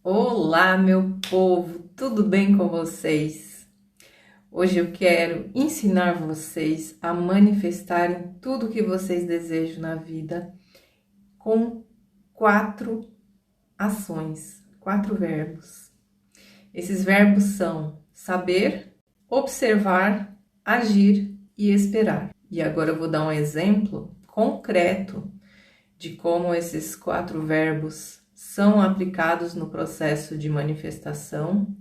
Olá, meu povo, tudo bem com vocês? Hoje eu quero ensinar vocês a manifestarem tudo o que vocês desejam na vida com 4 ações, 4 verbos. Esses verbos são saber, observar, agir e esperar. E agora eu vou dar um exemplo concreto de como esses 4 verbos são aplicados no processo de manifestação,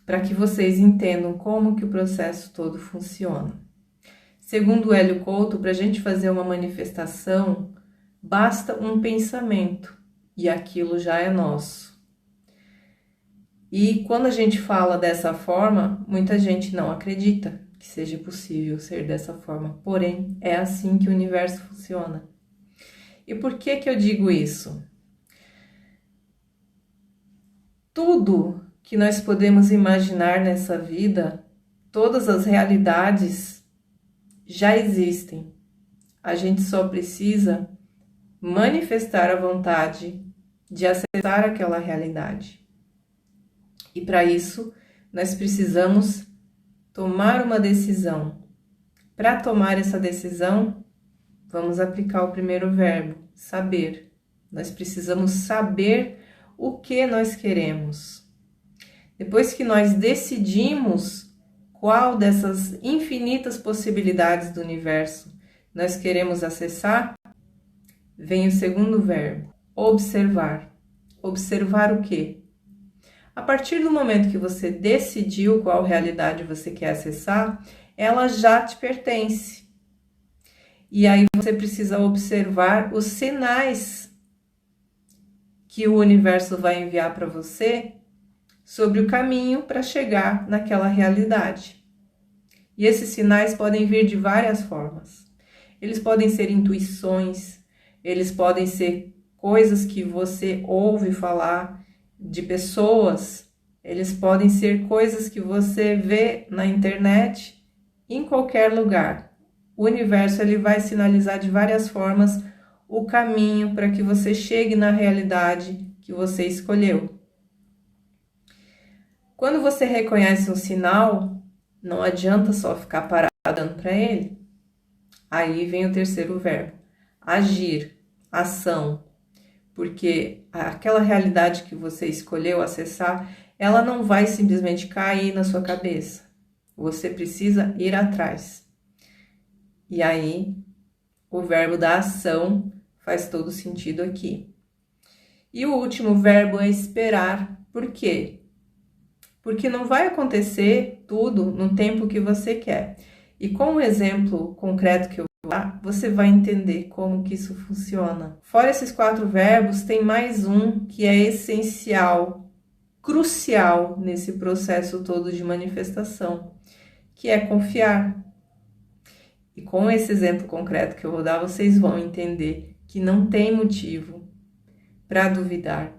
para que vocês entendam como que o processo todo funciona. Segundo Hélio Couto, para a gente fazer uma manifestação, basta um pensamento e aquilo já é nosso. E quando a gente fala dessa forma, muita gente não acredita que seja possível ser dessa forma, porém é assim que o universo funciona. E por que que eu digo isso? Tudo que nós podemos imaginar nessa vida, todas as realidades já existem. A gente só precisa manifestar a vontade de acessar aquela realidade. E para isso, nós precisamos tomar uma decisão. Para tomar essa decisão, vamos aplicar o primeiro verbo, saber. Nós precisamos saber o que nós queremos. Depois que nós decidimos qual dessas infinitas possibilidades do universo nós queremos acessar, vem o segundo verbo, observar. Observar o quê? A partir do momento que você decidiu qual realidade você quer acessar, ela já te pertence. E aí você precisa observar os sinais que o universo vai enviar para você sobre o caminho para chegar naquela realidade. E esses sinais podem vir de várias formas. Eles podem ser intuições, eles podem ser coisas que você ouve falar de pessoas, eles podem ser coisas que você vê na internet, em qualquer lugar. O universo ele vai sinalizar de várias formas o caminho para que você chegue na realidade que você escolheu. Quando você reconhece um sinal, não adianta só ficar parado olhando para ele. Aí vem o terceiro verbo, agir, ação. Porque aquela realidade que você escolheu acessar, ela não vai simplesmente cair na sua cabeça. Você precisa ir atrás. E aí, o verbo da ação faz todo sentido aqui. E o último verbo é esperar. Por quê? Porque não vai acontecer tudo no tempo que você quer. E com um exemplo concreto que eu vou dar, você vai entender como que isso funciona. Fora esses 4 verbos, tem mais um que é essencial, crucial nesse processo todo de manifestação, que é confiar. E com esse exemplo concreto que eu vou dar, vocês vão entender que não tem motivo para duvidar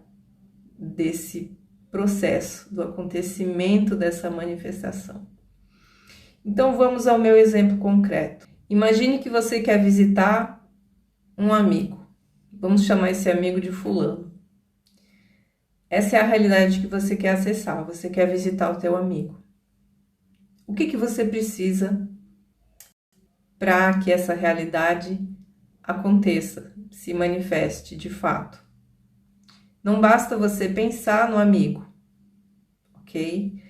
desse processo, do acontecimento dessa manifestação. Então vamos ao meu exemplo concreto. Imagine que você quer visitar um amigo. Vamos chamar esse amigo de fulano. Essa é a realidade que você quer acessar, você quer visitar o teu amigo. O que você precisa para que essa realidade aconteça, se manifeste de fato? Não basta você pensar no amigo, ok?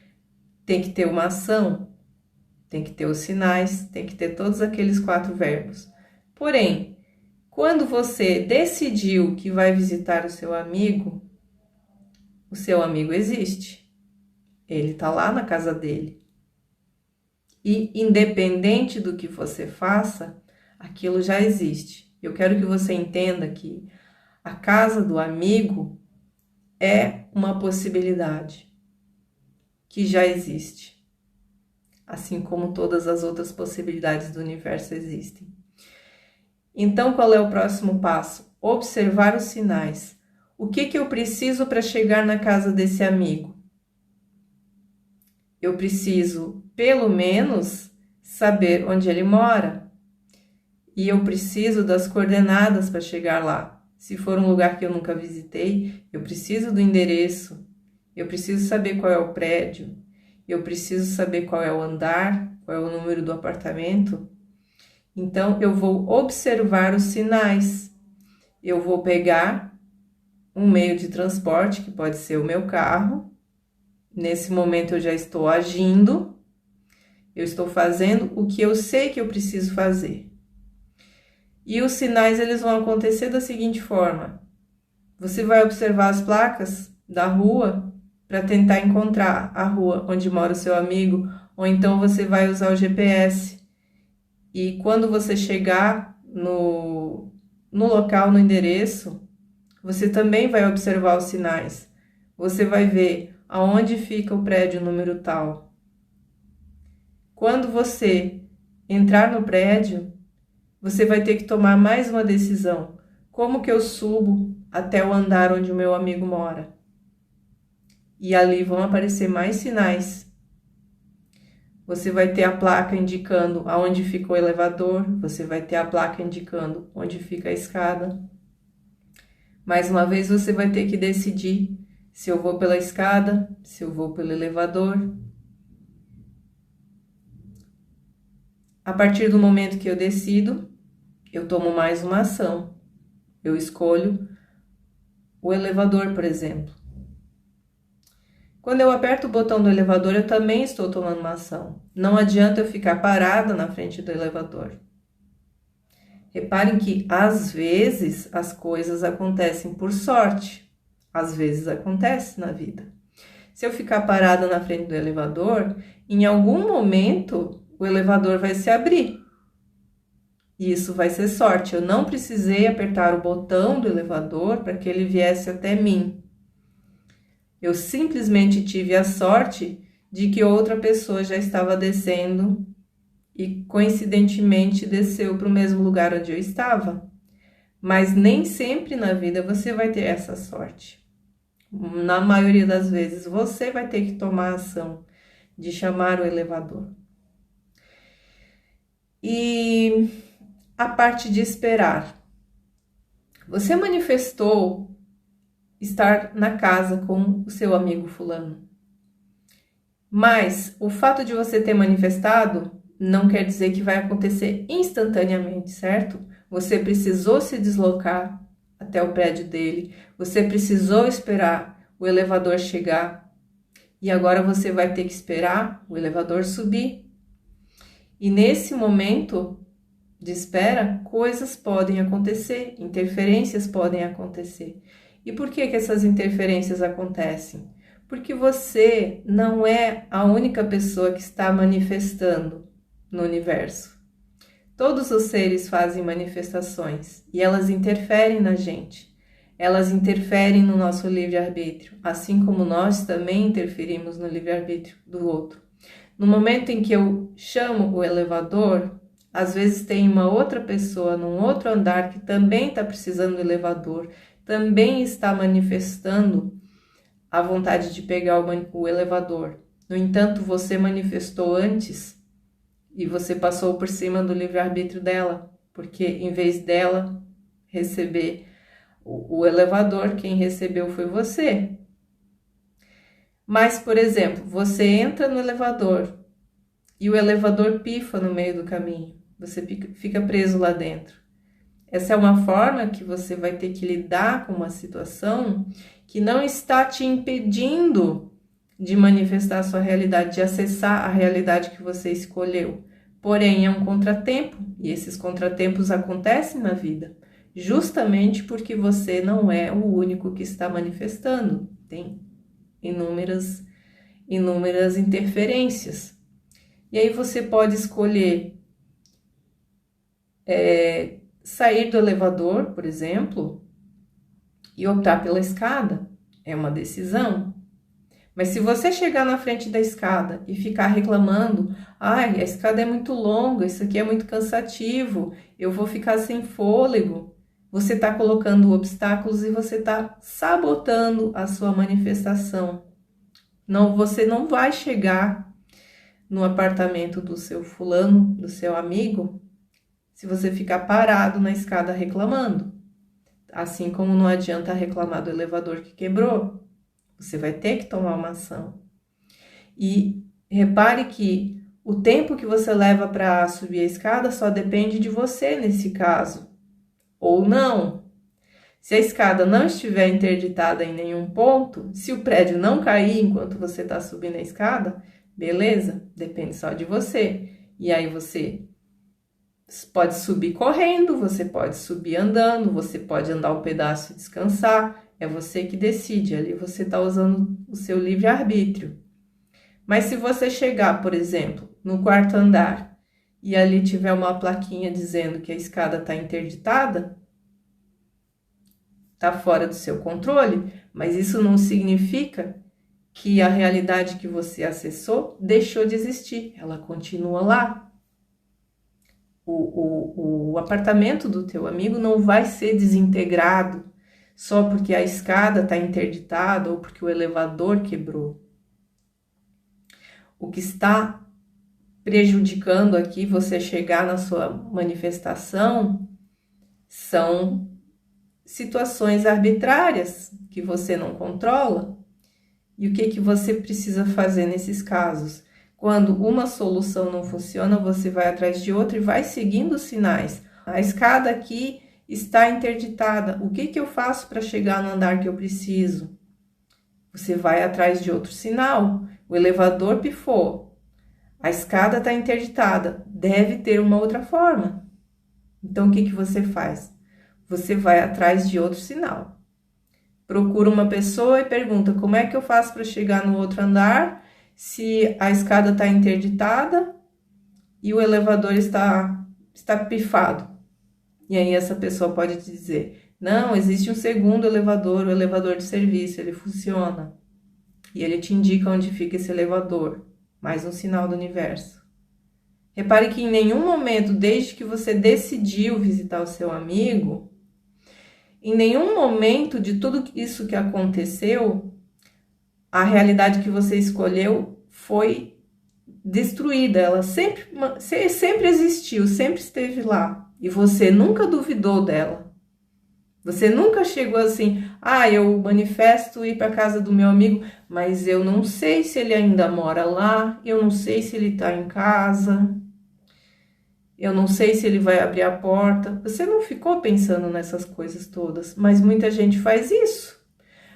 Tem que ter uma ação, tem que ter os sinais, tem que ter todos aqueles 4 verbos. Porém, quando você decidiu que vai visitar o seu amigo existe. Ele está lá na casa dele. E independente do que você faça, aquilo já existe. Eu quero que você entenda que a casa do amigo é uma possibilidade que já existe, assim como todas as outras possibilidades do universo existem. Então, qual é o próximo passo? Observar os sinais. O que eu preciso para chegar na casa desse amigo? Eu preciso, pelo menos, saber onde ele mora. E eu preciso das coordenadas para chegar lá. Se for um lugar que eu nunca visitei, eu preciso do endereço, eu preciso saber qual é o prédio, eu preciso saber qual é o andar, qual é o número do apartamento. Então, eu vou observar os sinais. Eu vou pegar um meio de transporte, que pode ser o meu carro. Nesse momento, eu já estou agindo. Eu estou fazendo o que eu sei que eu preciso fazer. E os sinais, eles vão acontecer da seguinte forma. Você vai observar as placas da rua para tentar encontrar a rua onde mora o seu amigo, ou então você vai usar o GPS. E quando você chegar no local, no endereço, você também vai observar os sinais. Você vai ver aonde fica o prédio número tal. Quando você entrar no prédio, você vai ter que tomar mais uma decisão. Como que eu subo até o andar onde o meu amigo mora? E ali vão aparecer mais sinais. Você vai ter a placa indicando aonde fica o elevador, você vai ter a placa indicando onde fica a escada. Mais uma vez, você vai ter que decidir se eu vou pela escada, se eu vou pelo elevador. A partir do momento que eu decido, eu tomo mais uma ação. Eu escolho o elevador, por exemplo. Quando eu aperto o botão do elevador, eu também estou tomando uma ação. Não adianta eu ficar parada na frente do elevador. Reparem que, às vezes, as coisas acontecem por sorte. Às vezes acontece na vida. Se eu ficar parada na frente do elevador, em algum momento o elevador vai se abrir. E isso vai ser sorte. Eu não precisei apertar o botão do elevador para que ele viesse até mim. Eu simplesmente tive a sorte de que outra pessoa já estava descendo e, coincidentemente, desceu para o mesmo lugar onde eu estava. Mas nem sempre na vida você vai ter essa sorte. Na maioria das vezes, você vai ter que tomar a ação de chamar o elevador. E a parte de esperar. Você manifestou estar na casa com o seu amigo fulano. Mas o fato de você ter manifestado não quer dizer que vai acontecer instantaneamente, certo? Você precisou se deslocar até o prédio dele, você precisou esperar o elevador chegar e agora você vai ter que esperar o elevador subir. E nesse momento de espera, coisas podem acontecer, interferências podem acontecer. E por que essas interferências acontecem? Porque você não é a única pessoa que está manifestando no universo. Todos os seres fazem manifestações e elas interferem na gente. Elas interferem no nosso livre-arbítrio, assim como nós também interferimos no livre-arbítrio do outro. No momento em que eu chamo o elevador, às vezes tem uma outra pessoa num outro andar que também está precisando do elevador, também está manifestando a vontade de pegar o elevador. No entanto, você manifestou antes e você passou por cima do livre-arbítrio dela, porque em vez dela receber o elevador, quem recebeu foi você. Mas, por exemplo, você entra no elevador e o elevador pifa no meio do caminho, você fica preso lá dentro. Essa é uma forma que você vai ter que lidar com uma situação que não está te impedindo de manifestar a sua realidade, de acessar a realidade que você escolheu. Porém, é um contratempo, e esses contratempos acontecem na vida, justamente porque você não é o único que está manifestando. Tem inúmeras interferências. E aí você pode escolher sair do elevador, por exemplo, e optar pela escada. É uma decisão. Mas se você chegar na frente da escada e ficar reclamando, ai, a escada é muito longa, isso aqui é muito cansativo, eu vou ficar sem fôlego, você está colocando obstáculos e você está sabotando a sua manifestação. Não, você não vai chegar no apartamento do seu fulano, do seu amigo, se você ficar parado na escada reclamando. Assim como não adianta reclamar do elevador que quebrou, você vai ter que tomar uma ação. E repare que o tempo que você leva para subir a escada só depende de você nesse caso, ou não. Se a escada não estiver interditada em nenhum ponto, se o prédio não cair enquanto você está subindo a escada, beleza, depende só de você. E aí você pode subir correndo, você pode subir andando, você pode andar um pedaço e descansar, é você que decide, ali você está usando o seu livre-arbítrio. Mas se você chegar, por exemplo, no quarto andar e ali tiver uma plaquinha dizendo que a escada está interditada, está fora do seu controle, mas isso não significa que a realidade que você acessou deixou de existir, ela continua lá. O apartamento do teu amigo não vai ser desintegrado só porque a escada está interditada ou porque o elevador quebrou. O que está prejudicando aqui você chegar na sua manifestação são situações arbitrárias que você não controla. E o que você precisa fazer nesses casos? Quando uma solução não funciona, você vai atrás de outra e vai seguindo os sinais. A escada aqui está interditada. O que eu faço para chegar no andar que eu preciso? Você vai atrás de outro sinal. O elevador pifou. A escada está interditada. Deve ter uma outra forma. Então, o que você faz? Você vai atrás de outro sinal. Procura uma pessoa e pergunta como é que eu faço para chegar no outro andar se a escada está interditada e o elevador está pifado. E aí essa pessoa pode te dizer, não, existe um segundo elevador, o elevador de serviço, ele funciona. E ele te indica onde fica esse elevador, mais um sinal do universo. Repare que em nenhum momento, desde que você decidiu visitar o seu amigo, em nenhum momento de tudo isso que aconteceu, a realidade que você escolheu foi destruída. Ela sempre existiu, sempre esteve lá. E você nunca duvidou dela. Você nunca chegou assim, eu manifesto ir para casa do meu amigo, mas eu não sei se ele ainda mora lá, eu não sei se ele está em casa, eu não sei se ele vai abrir a porta. Você não ficou pensando nessas coisas todas, mas muita gente faz isso.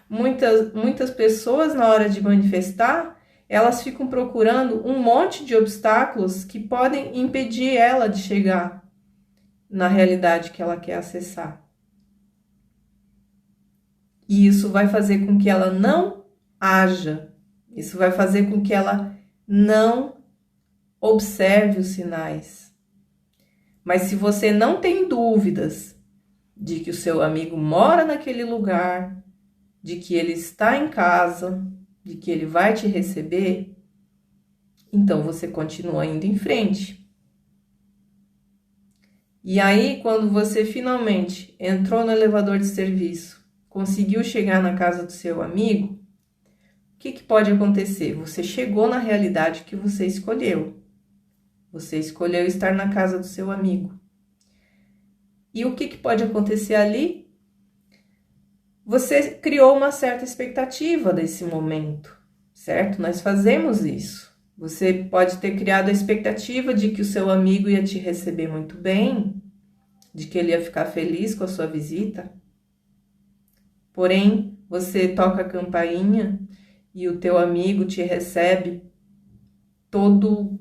Muitas pessoas, na hora de manifestar, elas ficam procurando um monte de obstáculos que podem impedir ela de chegar na realidade que ela quer acessar. E isso vai fazer com que ela não haja, isso vai fazer com que ela não observe os sinais. Mas se você não tem dúvidas de que o seu amigo mora naquele lugar, de que ele está em casa, de que ele vai te receber, então você continua indo em frente. E aí, quando você finalmente entrou no elevador de serviço, conseguiu chegar na casa do seu amigo, o que pode acontecer? Você chegou na realidade que você escolheu. Você escolheu estar na casa do seu amigo. E o que pode acontecer ali? Você criou uma certa expectativa desse momento, certo? Nós fazemos isso. Você pode ter criado a expectativa de que o seu amigo ia te receber muito bem, de que ele ia ficar feliz com a sua visita. Porém, você toca a campainha e o teu amigo te recebe todo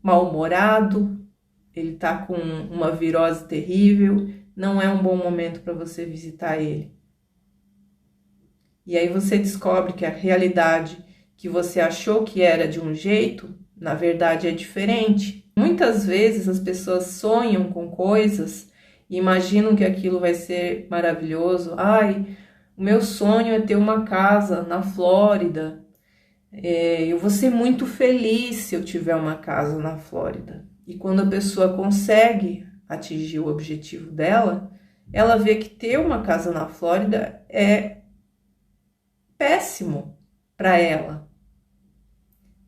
mal-humorado, ele tá com uma virose terrível, não é um bom momento para você visitar ele. E aí você descobre que a realidade que você achou que era de um jeito, na verdade é diferente. Muitas vezes as pessoas sonham com coisas e imaginam que aquilo vai ser maravilhoso. O meu sonho é ter uma casa na Flórida. Eu vou ser muito feliz se eu tiver uma casa na Flórida. E quando a pessoa consegue atingir o objetivo dela, ela vê que ter uma casa na Flórida é péssimo para ela.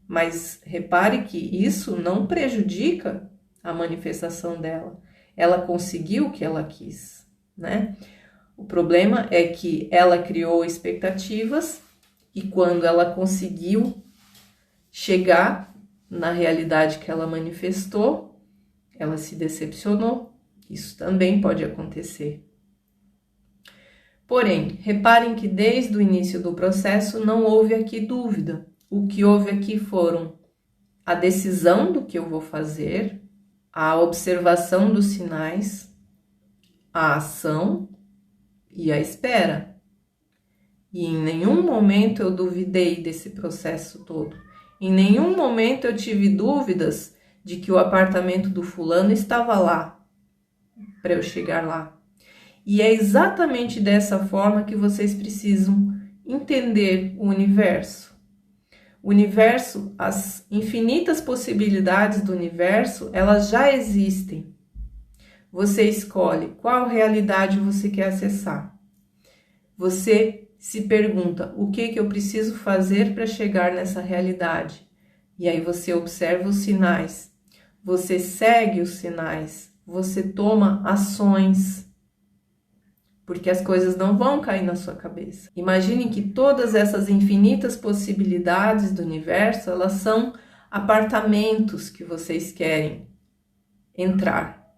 Mas repare que isso não prejudica a manifestação dela. Ela conseguiu o que ela quis. né? O problema é que ela criou expectativas e quando ela conseguiu chegar na realidade que ela manifestou, ela se decepcionou. Isso também pode acontecer. Porém, reparem que desde o início do processo não houve aqui dúvida. O que houve aqui foram a decisão do que eu vou fazer, a observação dos sinais, a ação e a espera. E em nenhum momento eu duvidei desse processo todo. Em nenhum momento eu tive dúvidas de que o apartamento do fulano estava lá, para eu chegar lá. E é exatamente dessa forma que vocês precisam entender o universo. O universo, as infinitas possibilidades do universo, elas já existem. Você escolhe qual realidade você quer acessar. Você se pergunta, o que eu preciso fazer para chegar nessa realidade? E aí você observa os sinais, você segue os sinais, você toma ações, porque as coisas não vão cair na sua cabeça. Imagine que todas essas infinitas possibilidades do universo, elas são apartamentos que vocês querem entrar.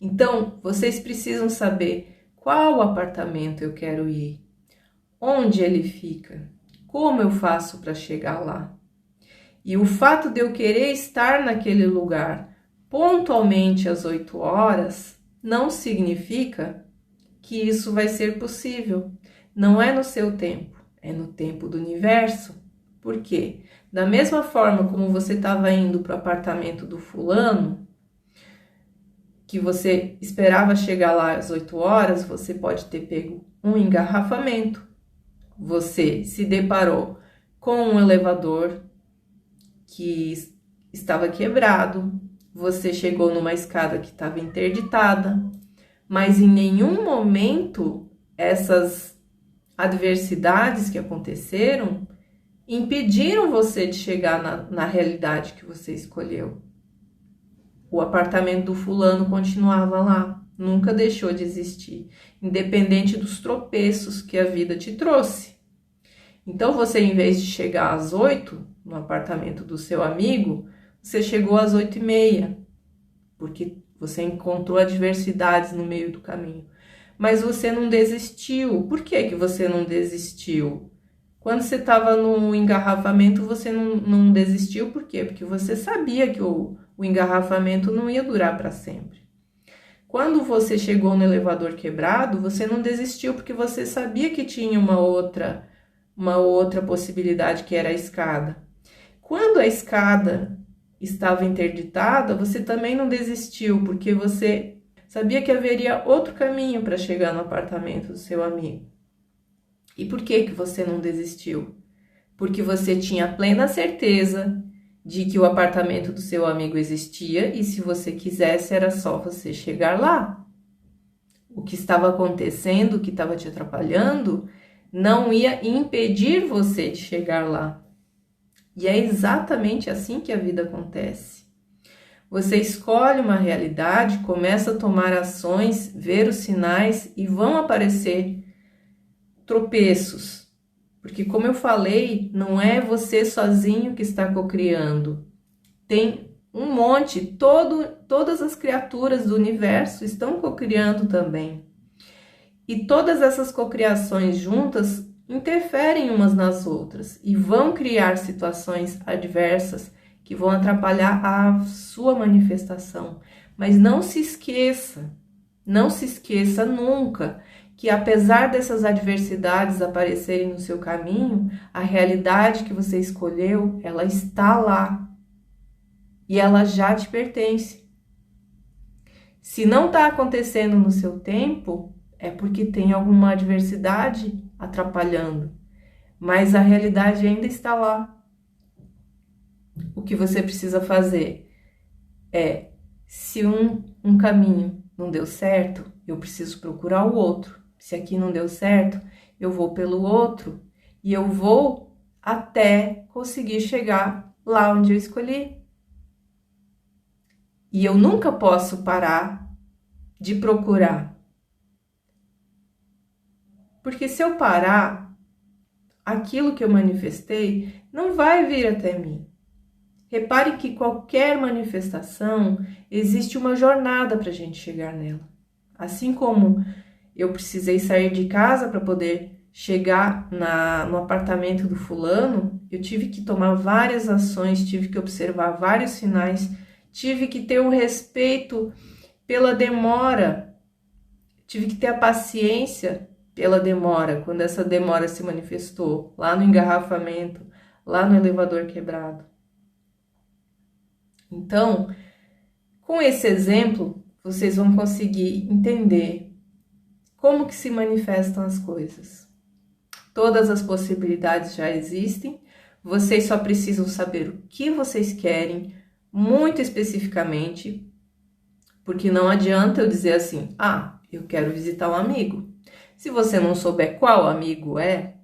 Então, vocês precisam saber qual apartamento eu quero ir, onde ele fica, como eu faço para chegar lá. E o fato de eu querer estar naquele lugar pontualmente às 8 horas não significa que isso vai ser possível. Não é no seu tempo, é no tempo do universo. Por quê? Da mesma forma como você estava indo para o apartamento do fulano, que você esperava chegar lá às 8 horas, você pode ter pego um engarrafamento. Você se deparou com um elevador que estava quebrado, você chegou numa escada que estava interditada, mas em nenhum momento essas adversidades que aconteceram impediram você de chegar na realidade que você escolheu. O apartamento do fulano continuava lá, nunca deixou de existir, independente dos tropeços que a vida te trouxe. Então você, em vez de chegar às 8 no apartamento do seu amigo, você chegou às 8h30, porque você encontrou adversidades no meio do caminho. Mas você não desistiu. Por que você não desistiu? Quando você estava no engarrafamento, você não desistiu. Por quê? Porque você sabia que o engarrafamento não ia durar para sempre. Quando você chegou no elevador quebrado, você não desistiu porque você sabia que tinha uma outra possibilidade, que era a escada. Quando a escada estava interditada, você também não desistiu, porque você sabia que haveria outro caminho para chegar no apartamento do seu amigo. E por que você não desistiu? Porque você tinha plena certeza de que o apartamento do seu amigo existia e se você quisesse era só você chegar lá. O que estava acontecendo, o que estava te atrapalhando, não ia impedir você de chegar lá. E é exatamente assim que a vida acontece. Você escolhe uma realidade, começa a tomar ações, ver os sinais e vão aparecer tropeços. Porque, como eu falei, não é você sozinho que está cocriando. Tem um monte, todas as criaturas do universo estão cocriando também. E todas essas cocriações juntas interferem umas nas outras e vão criar situações adversas que vão atrapalhar a sua manifestação. Mas não se esqueça nunca que apesar dessas adversidades aparecerem no seu caminho, a realidade que você escolheu, ela está lá e ela já te pertence. Se não está acontecendo no seu tempo, é porque tem alguma adversidade atrapalhando, mas a realidade ainda está lá. O que você precisa fazer é, se um caminho não deu certo, eu preciso procurar o outro. Se aqui não deu certo, eu vou pelo outro e eu vou até conseguir chegar lá onde eu escolhi. E eu nunca posso parar de procurar. Porque se eu parar, aquilo que eu manifestei não vai vir até mim. Repare que qualquer manifestação existe uma jornada para a gente chegar nela. Assim como eu precisei sair de casa para poder chegar no apartamento do fulano, eu tive que tomar várias ações, tive que observar vários sinais, tive que ter o respeito pela demora, tive que ter a paciência pela demora, quando essa demora se manifestou lá no engarrafamento, lá no elevador quebrado. Então, com esse exemplo, vocês vão conseguir entender como que se manifestam as coisas. Todas as possibilidades já existem, vocês só precisam saber o que vocês querem, muito especificamente, porque não adianta eu dizer assim, eu quero visitar um amigo. Se você não souber qual amigo é,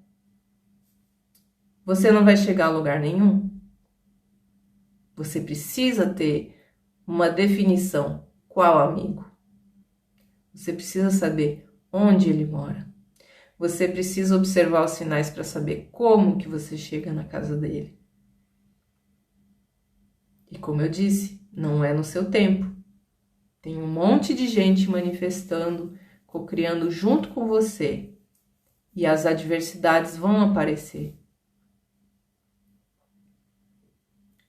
você não vai chegar a lugar nenhum. Você precisa ter uma definição, qual amigo. Você precisa saber onde ele mora. Você precisa observar os sinais para saber como que você chega na casa dele. E como eu disse, não é no seu tempo. Tem um monte de gente manifestando, co-criando junto com você. E as adversidades vão aparecer.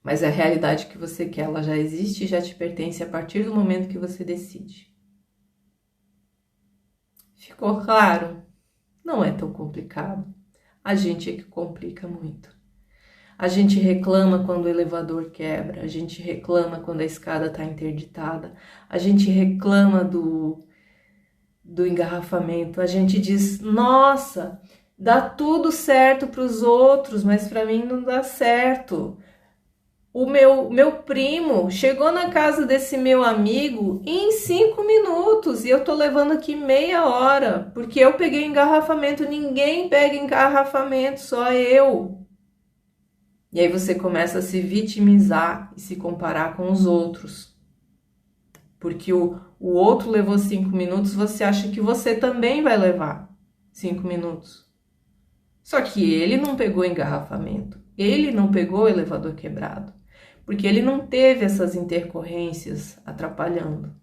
Mas a realidade que você quer, ela já existe e já te pertence a partir do momento que você decide. Ficou claro? Não é tão complicado. A gente é que complica muito. A gente reclama quando o elevador quebra, a gente reclama quando a escada está interditada, a gente reclama do engarrafamento, a gente diz, nossa, dá tudo certo para os outros, mas para mim não dá certo. O meu primo chegou na casa desse meu amigo em 5 minutos e eu tô levando aqui meia hora, porque eu peguei engarrafamento, ninguém pega engarrafamento, só eu. E aí você começa a se vitimizar e se comparar com os outros. Porque o outro levou 5 minutos, você acha que você também vai levar 5 minutos. Só que ele não pegou engarrafamento, ele não pegou o elevador quebrado. Porque ele não teve essas intercorrências atrapalhando.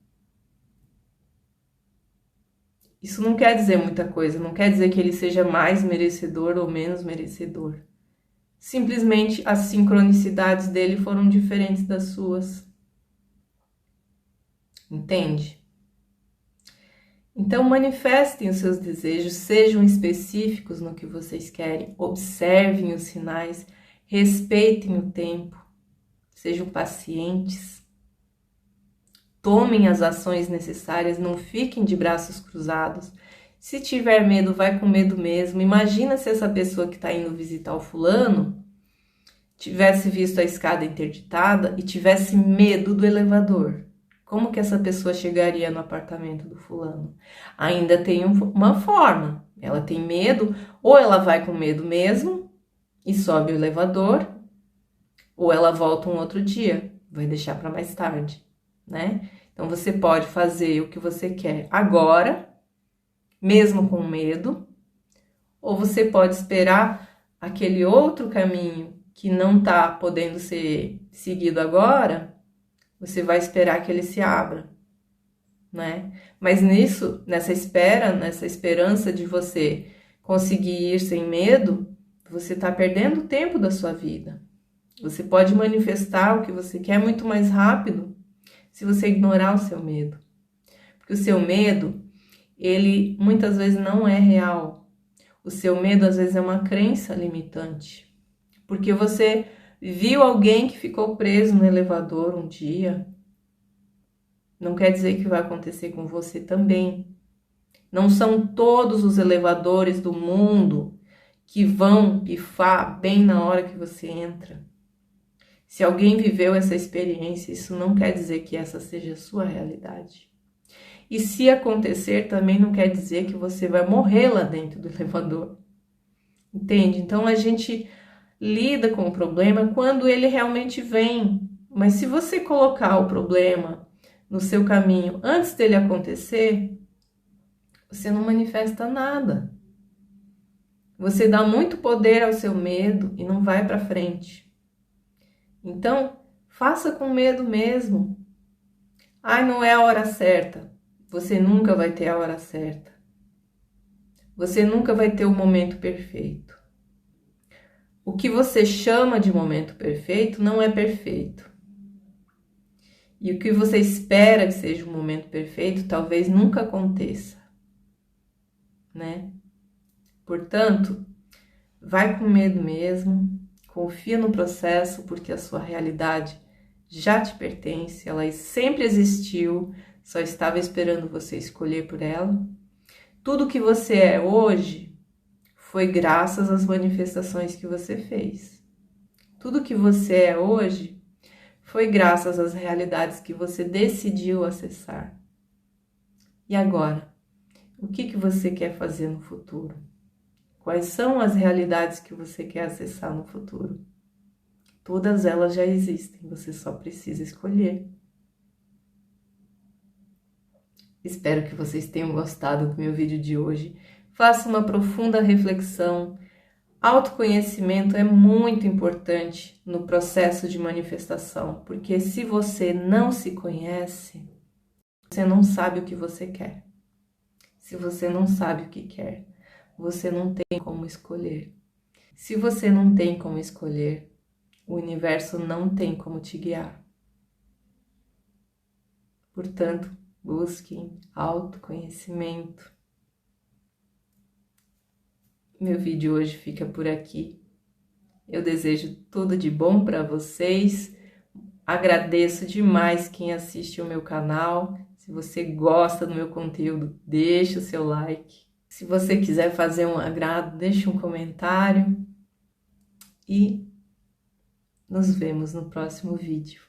Isso não quer dizer muita coisa, não quer dizer que ele seja mais merecedor ou menos merecedor. Simplesmente as sincronicidades dele foram diferentes das suas. Entende? Então manifestem os seus desejos, sejam específicos no que vocês querem, observem os sinais, respeitem o tempo. Sejam pacientes, tomem as ações necessárias, não fiquem de braços cruzados. Se tiver medo, vai com medo mesmo. Imagina se essa pessoa que está indo visitar o fulano tivesse visto a escada interditada e tivesse medo do elevador. Como que essa pessoa chegaria no apartamento do fulano? Ainda tem uma forma. Ela tem medo, ou ela vai com medo mesmo e sobe o elevador, ou ela volta um outro dia, vai deixar para mais tarde, né? Então você pode fazer o que você quer agora, mesmo com medo, ou você pode esperar aquele outro caminho que não está podendo ser seguido agora, você vai esperar que ele se abra, né? Mas nessa esperança de você conseguir ir sem medo, você está perdendo o tempo da sua vida. Você pode manifestar o que você quer muito mais rápido se você ignorar o seu medo. Porque o seu medo, ele muitas vezes não é real. O seu medo às vezes é uma crença limitante. Porque você viu alguém que ficou preso no elevador um dia. Não quer dizer que vai acontecer com você também. Não são todos os elevadores do mundo que vão pifar bem na hora que você entra. Se alguém viveu essa experiência, isso não quer dizer que essa seja a sua realidade. E se acontecer, também não quer dizer que você vai morrer lá dentro do elevador. Entende? Então a gente lida com o problema quando ele realmente vem. Mas se você colocar o problema no seu caminho antes dele acontecer, você não manifesta nada. Você dá muito poder ao seu medo e não vai para frente. Então, faça com medo mesmo. Ai, não é a hora certa. Você nunca vai ter a hora certa. Você nunca vai ter o momento perfeito. O que você chama de momento perfeito não é perfeito. E o que você espera que seja um momento perfeito talvez nunca aconteça, né? Portanto, vai com medo mesmo, confia no processo, porque a sua realidade já te pertence, ela sempre existiu, só estava esperando você escolher por ela. Tudo que você é hoje foi graças às manifestações que você fez. Tudo que você é hoje foi graças às realidades que você decidiu acessar. E agora, o que você quer fazer no futuro? Quais são as realidades que você quer acessar no futuro? Todas elas já existem, você só precisa escolher. Espero que vocês tenham gostado do meu vídeo de hoje. Faça uma profunda reflexão. Autoconhecimento é muito importante no processo de manifestação, porque se você não se conhece, você não sabe o que você quer. Se você não sabe o que quer, você não tem como escolher. Se você não tem como escolher, o universo não tem como te guiar. Portanto, busquem autoconhecimento. Meu vídeo hoje fica por aqui. Eu desejo tudo de bom para vocês. Agradeço demais quem assiste o meu canal. Se você gosta do meu conteúdo, deixa o seu like. Se você quiser fazer um agrado, deixa um comentário. E nos vemos no próximo vídeo.